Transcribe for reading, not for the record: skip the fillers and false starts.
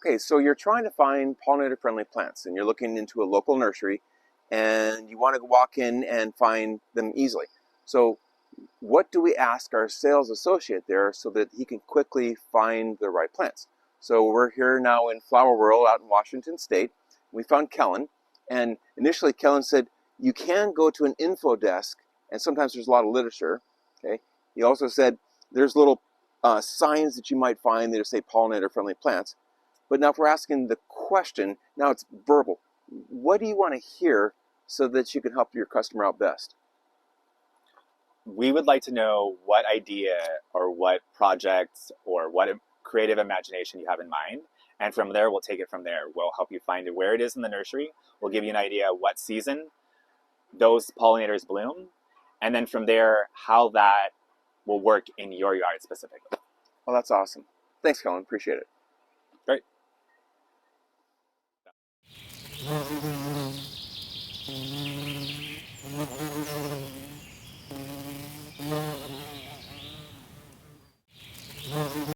Okay, so you're trying to find pollinator-friendly plants, and you're looking into a local nursery, and you want to walk in and find them easily. So what do we ask our sales associate there so that he can quickly find the right plants? So we're here now in Flower World out in Washington State. We found Kellan, and initially Kellan said, you can go to an info desk, and sometimes there's a lot of literature. Okay. He also said there's little signs that you might find that say pollinator-friendly plants. But now if we're asking the question, now it's verbal. What do you want to hear so that you can help your customer out best? We would like to know what idea or what projects or what creative imagination you have in mind. And from there, we'll take it from there. We'll help you find where it is in the nursery. We'll give you an idea what season those pollinators bloom. And then from there, how that will work in your yard specifically. Well, that's awesome. Thanks, Kellan. Appreciate it. Great.